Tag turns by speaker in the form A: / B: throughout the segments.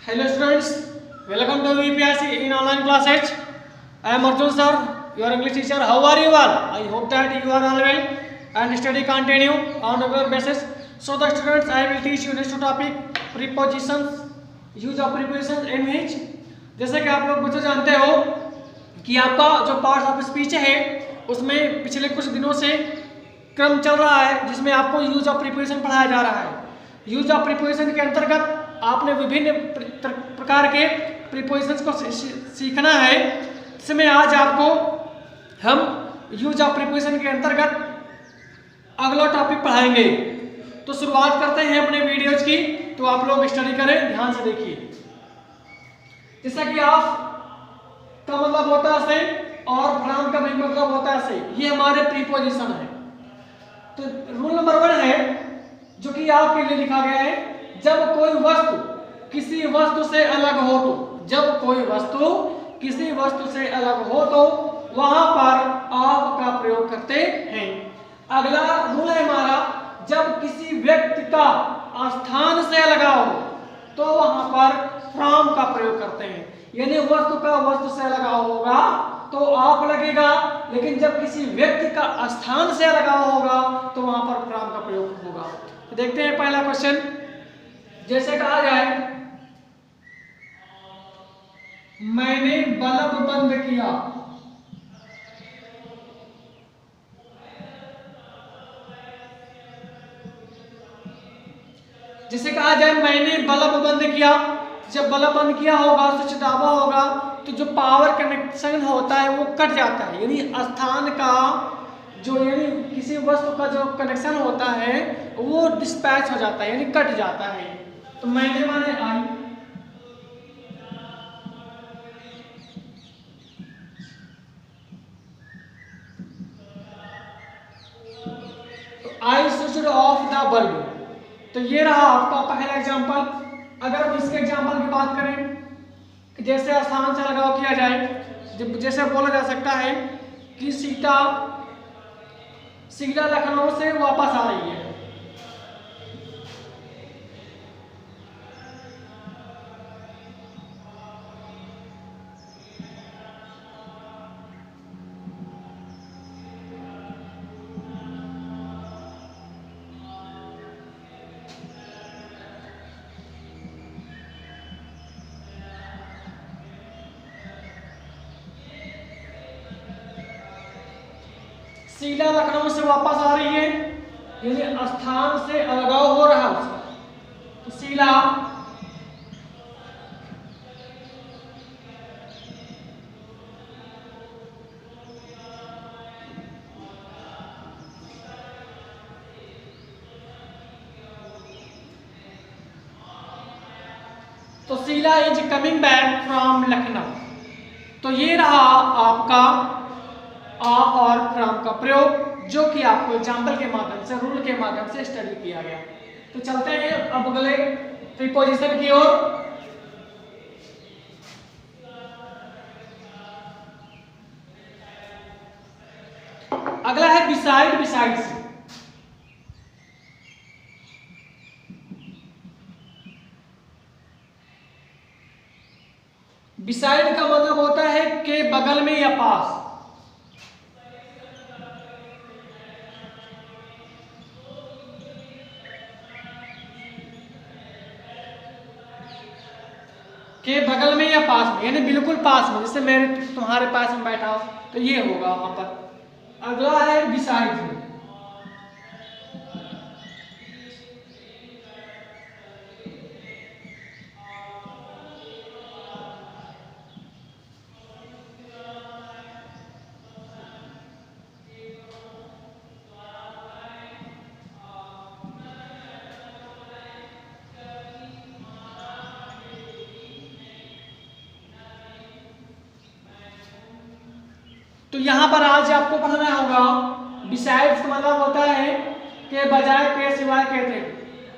A: Hello students, welcome to VPSC in online classes. I am Arjun sir, your English teacher. How are you all? I hope that you are all well and study continue on regular basis. So the students, I will teach you next topic prepositions, use of prepositions in which. जैसे कि आप लोग बच्चों जानते हो कि आपका जो पार्ट ऑफ स्पीच है उसमें पिछले कुछ दिनों से क्रम चल रहा है जिसमें आपको यूज ऑफ प्रीपोजिशन पढ़ाया जा रहा है। यूज ऑफ प्रीपोजिशन के अंतर्गत आपने विभिन्न प्रकार के प्रीपोजिशंस को सीखना है। इसमें आज आपको हम यूज ऑफ प्रीपोजिशन के अंतर्गत अगला टॉपिक पढ़ाएंगे। तो शुरुआत करते हैं अपने वीडियोज की, तो आप लोग स्टडी करें, ध्यान से देखिए। जैसा कि आप का मतलब होता है से और फ्रॉम का भी मतलब होता है से, ये हमारे प्रीपोजिशन है। तो रूल नंबर 1 है जो कि आपके लिए लिखा गया है, जब कोई वस्तु किसी वस्तु से अलग हो तो, जब कोई वस्तु किसी वस्तु से अलग हो तो वहां पर ऑफ का प्रयोग करते हैं। अगला रूल है हमारा, जब किसी व्यक्ति का स्थान से अलग हो तो वहां पर फ्रॉम का प्रयोग करते हैं। यानी वस्तु का वस्तु से अलग होगा तो ऑफ लगेगा, लेकिन जब किसी व्यक्ति का स्थान से अलग होगा तो वहां पर फ्रॉम का प्रयोग होगा। तो देखते हैं पहला क्वेश्चन। जैसे कहा जाए, मैंने बल्ब बंद किया। जैसे कहा जाए मैंने बल्ब बंद किया, जब बल्ब बंद किया होगा, स्विच दाबा होगा तो जो पावर कनेक्शन होता है वो कट जाता है। यानी स्थान का जो, यानी किसी वस्तु का जो कनेक्शन होता है वो डिस्पैच हो जाता है, यानी कट जाता है। तो मैंने माने आई, तो I switched off the bulb. तो ये रहा आपका पहला एग्जांपल। अगर हम इसके एग्जांपल की बात करें, जैसे स्थान से लगाव किया जाए, जैसे बोला जा सकता है कि सीता लखनऊ से वापस आ रही है। शीला लखनऊ से वापस आ रही है, यानी स्थान से अलगाव हो रहा है उसका। तो Sheela is coming back from Lucknow. तो ये रहा आपका ऑफ और फ्रॉम का प्रयोग, जो कि आपको एग्जाम्पल के माध्यम से, रूल के माध्यम से स्टडी किया गया। तो चलते हैं अब अगले प्रीपोजिशन की ओर। अगला है बिसाइड, बिसाइड से। बिसाइड का मतलब होता है के बगल में या पास। के बगल में या पास में, यानी बिल्कुल पास में, जैसे मैं तुम्हारे पास में बैठा हूं तो ये होगा वहां पर। अगला है बिसाइड में। तो यहां पर आज आपको पढ़ना होगा, बिसाइड्स का मतलब होता है के बजाय, के सिवाय, के थे,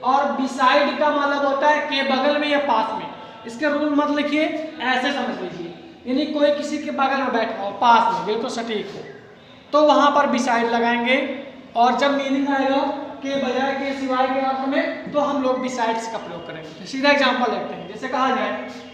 A: और बिसाइड का मतलब होता है के बगल में या पास में। इसके रूल मत लिखिए, ऐसे समझ लीजिए, यानी कोई किसी के बगल में बैठा हो, पास में, बिल्कुल सटीक हो, तो वहां पर बिसाइड लगाएंगे। और जब मीनिंग आएगा के बजाय के सिवाय के अर्थ में, तो हम लोग बिसाइड्स का प्रयोग करेंगे। सीधा एग्जांपल लेते हैं, जैसे कहा जाए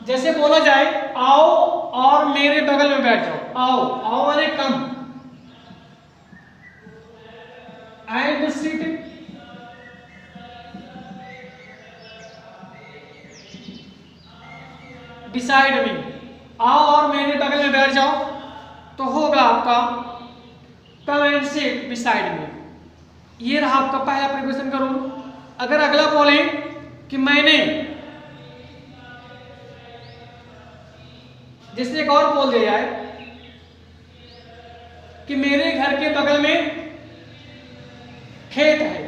A: जैसे बोला जाए आओ और मेरे बगल में बैठ जाओ। आओ, आओ माने कम, एंड सिट बिसाइड मी। आओ और मेरे बगल में बैठ जाओ, तो होगा आपका come and sit beside me. ये रहा आपका पहला प्रीपोजिशन का रूल। अगर अगला बोले कि मैंने, जैसे एक और बोल दिया जाए कि मेरे घर के बगल में खेत है,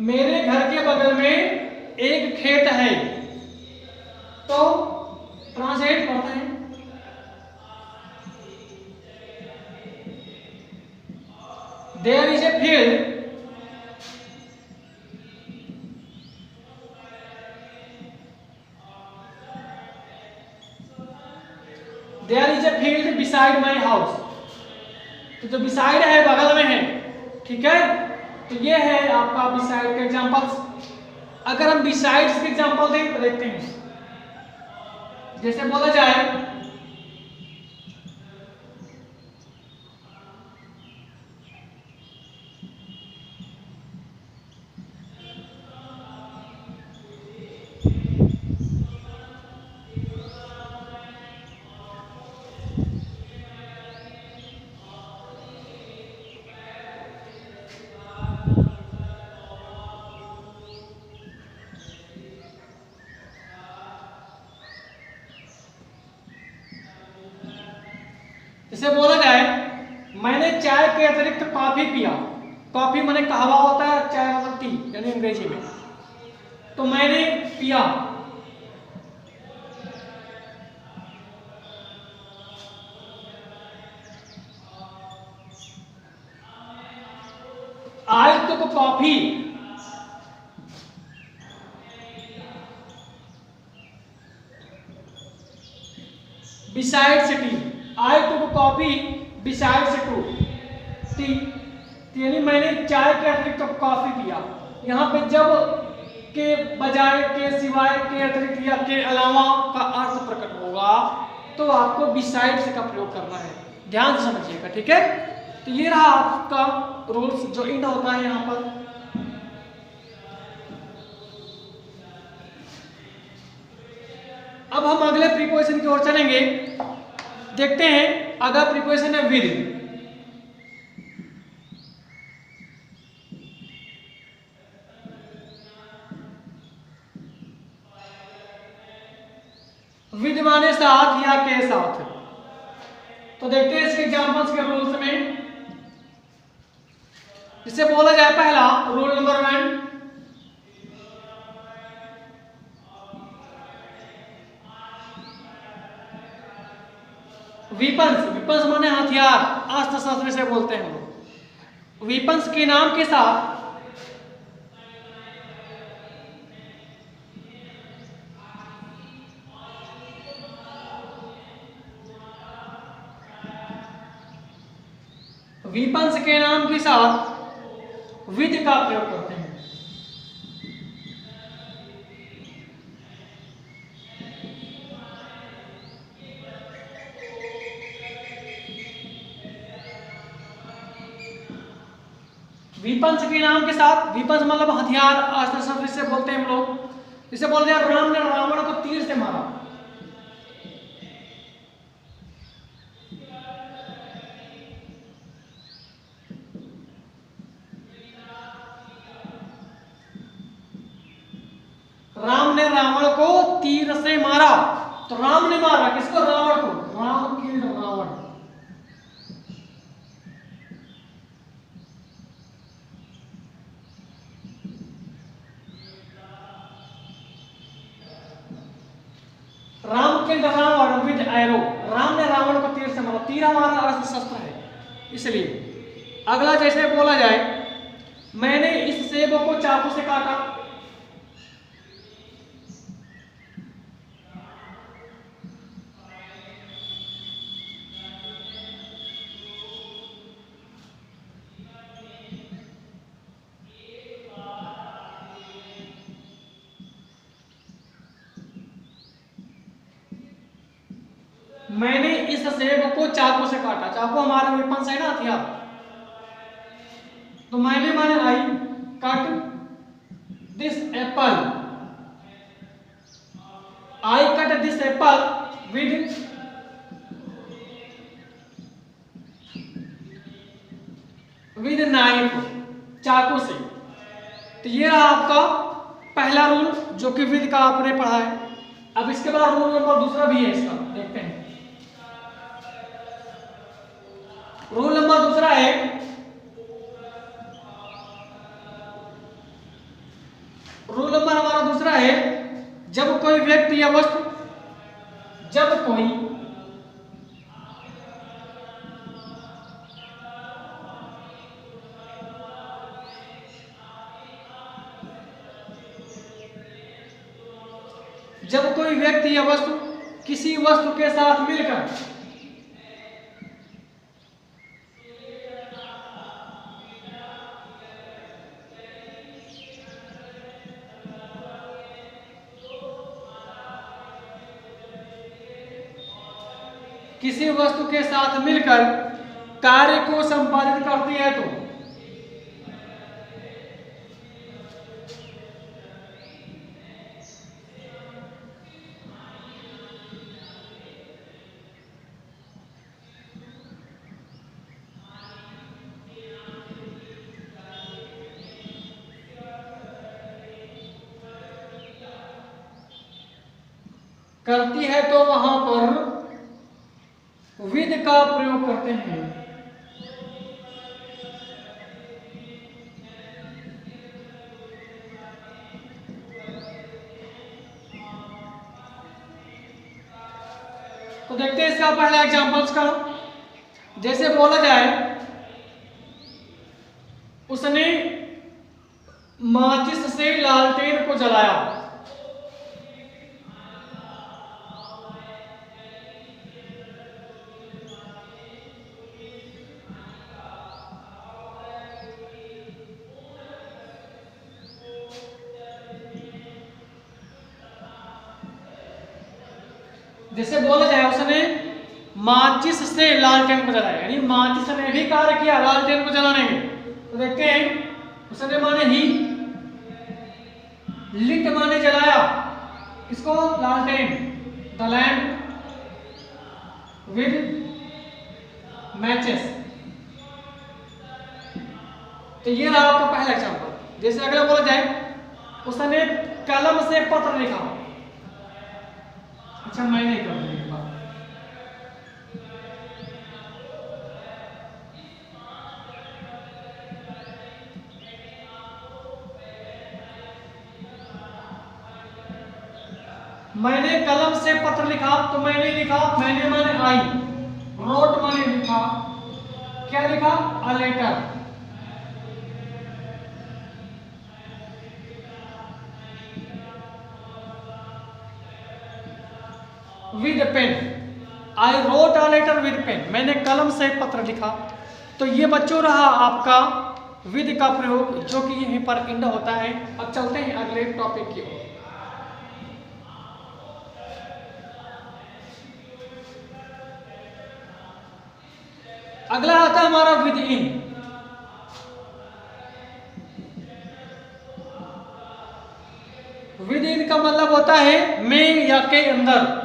A: मेरे घर के बगल में एक खेत है, तो ट्रांसलेट करते हैं there is a field there is a field beside my house. तो जो बिसाइड है बगल में है, ठीक है, तो ये है आपका बिसाइड के एग्जांपल्स। अगर हम बिसाइड्स के एग्जांपल दें तो देखते हैं, जैसे बोला जाए जैसे बोला जाए मैंने चाय के अतिरिक्त कॉफी पिया। कॉफी माने कहवा होता है, चाय मतलब टी यानी अंग्रेजी में, तो मैंने पिया। आई टुक कॉफी बिसाइड्स टी। आई टुक कॉफी बिसाइड्स टी, यानी मैंने चाय के अतिरिक्त कॉफी पिया। यहाँ पे जब के बजाय, के सिवाय, के अतिरिक्त या के अलावा का अर्थ प्रकट होगा तो आपको बिसाइड्स का प्रयोग करना है। ध्यान से समझिएगा, ठीक है। तो ये रहा आपका रूल्स जो इंड होता है यहाँ पर। अब हम अगले प्रीपोजिशन की ओर चलेंगे। देखते हैं अगला प्रीपोजिशन है विद। विद माने साथ या के साथ। तो देखते हैं इसके एग्जांपल्स के रूल्स में। जिसे बोला जाए पहला रूल नंबर 1, वीपन्स। वीपन्स माने हथियार, अस्त्र शस्त्र से बोलते हैं हम लोग। वीपन्स के नाम के साथ वीपन्स के नाम के साथ विद का प्रयोग करते हैं। वीपन्स के नाम के साथ, वीपन्स मतलब हथियार, अस्त्र शस्त्र से बोलते हैं हम लोग। जिसे बोलते हैं राम ने रावण को तीर से मारा। राम ने रावण को तीर से तो राम ने मारा किसको? रावण को। Ram killed Ravana. Ram killed Ravana with arrow. Ram ने रावण को तीर से मारा। तीर हमारा अस्त्र शस्त्र है, इसलिए। अगला जैसे बोला जाए, मैंने इस सेब को चाकू से काटा। मैंने इस सेब को चाकू से काटा। चाकू हमारा वेपन है ना, हथियार। तो मैंने माने I cut this Apple. I cut this Apple with knife, चाकू से। तो ये रहा आपका पहला रूल, जो कि विद का आपने पढ़ा है। अब इसके बाद रूल नंबर दूसरा भी है इसका, देखते हैं। रूल नंबर दूसरा है, रूल नंबर हमारा दूसरा है, जब कोई व्यक्ति या वस्तु, जब कोई व्यक्ति या वस्तु किसी वस्तु के साथ मिलकर कार्य को संपादित करती है, तो करती है, तो वहां पर विद का प्रयोग करते हैं। तो देखते हैं इसका पहला एग्जांपल्स का। जैसे बोला जाए, उसने माचिस से लालटेन को जलाया। जैसे बोला जाए, उसने माचिस से लालटेन को जलाया, यानी माचिस ने भी कार्य किया लालटेन को जलाने में। तो देखते हैं, उसने माने ही, लिट माने जलाया, इसको लालटेन, द लैम्प विद मैचेस। तो ये रहा आपका पहला एग्जांपल। जैसे अगला बोला जाए, उसने कलम से पत्र लिखा। अच्छा, मैं नहीं कर रही बात। मैंने कलम से पत्र लिखा, तो मैंने लिखा, मैंने माने आई, रोट माने लिखा, क्या लिखा? A letter. With pen, I wrote a letter with pen, मैंने कलम से पत्र लिखा। तो ये बच्चों रहा आपका विद का प्रयोग, जो कि यहीं पर इंड होता है। अब चलते हैं अगले टॉपिक की ओर। अगला आता है हमारा विद इन। विद इन का मतलब होता है में या के अंदर।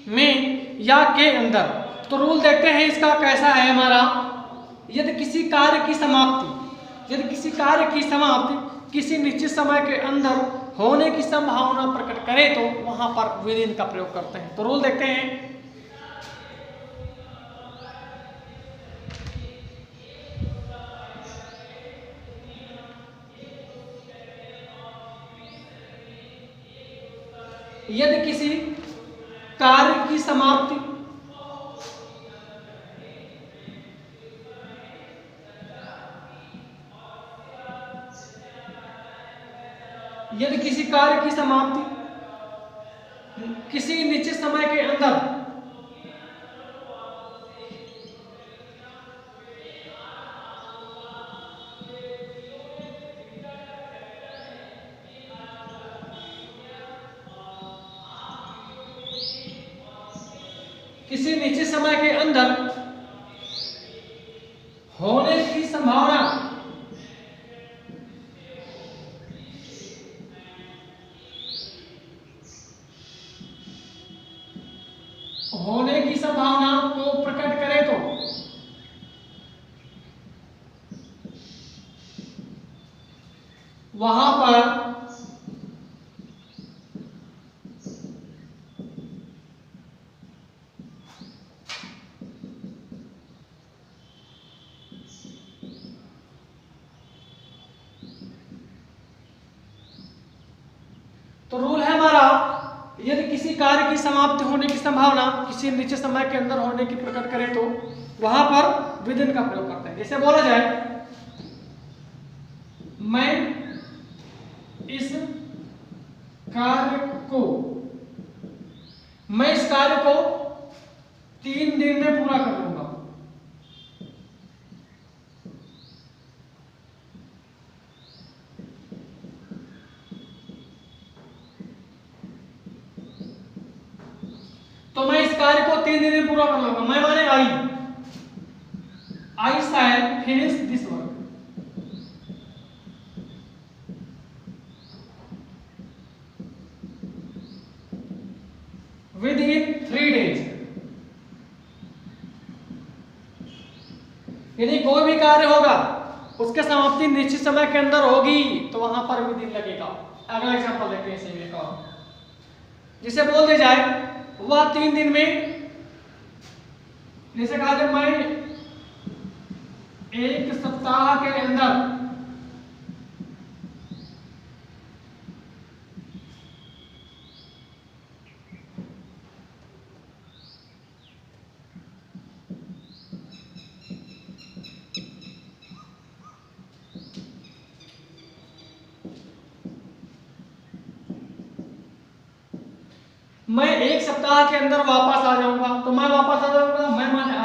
A: में या के अंदर। तो रूल देखते हैं इसका कैसा है हमारा। यदि किसी कार्य की समाप्ति किसी निश्चित समय के अंदर होने की संभावना प्रकट करे तो वहां पर विद इन का प्रयोग करते हैं। तो रूल देखते हैं। यदि किसी कार्य की समाप्ति किसी निश्चित समय के अंदर होने की संभावना को प्रकट करे तो वहां पर तो रूल है हमारा, यदि किसी कार्य की समाप्ति होने की संभावना किसी निश्चित समय के अंदर होने की प्रकट करे तो वहां पर विद इन का प्रयोग करते हैं। जैसे बोला जाए मैं इस कार्य को 3 दिन में पूरा कर लूंगा। तो मैं इस कार्य को 3 दिन में पूरा कर लूंगा। मैं माने I shall finish this work within 3 days। यदि कोई भी कार्य होगा उसके समाप्ति निश्चित समय के अंदर होगी तो वहां पर विद इन लगेगा। अगला एग्जांपल देखते हैं इसे एक और, जिसे बोल दे जाए वह 3 दिन में, जैसे कहा जाए मैं 1 सप्ताह के अंदर वापस आ जाऊंगा। तो मैं वापस आ जाऊंगा, मैं माने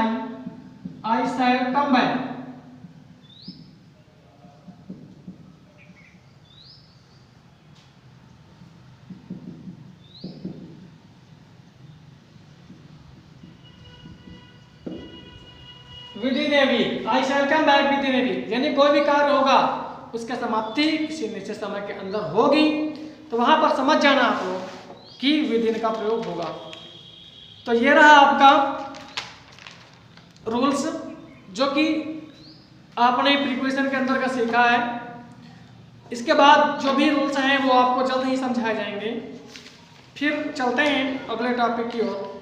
A: I shall come back। within a week, I shall come back within a week। यानी कोई भी कार्य होगा उसका समाप्ति किसी निश्चित समय के अंदर होगी तो वहां पर समझ जाना आपको कि विद इन का प्रयोग होगा। तो ये रहा आपका रूल्स जो कि आपने प्रीपोजिशन के अंदर का सीखा है। इसके बाद जो भी रूल्स हैं वो आपको जल्द ही समझाए जाएंगे। फिर चलते हैं अगले टॉपिक की ओर।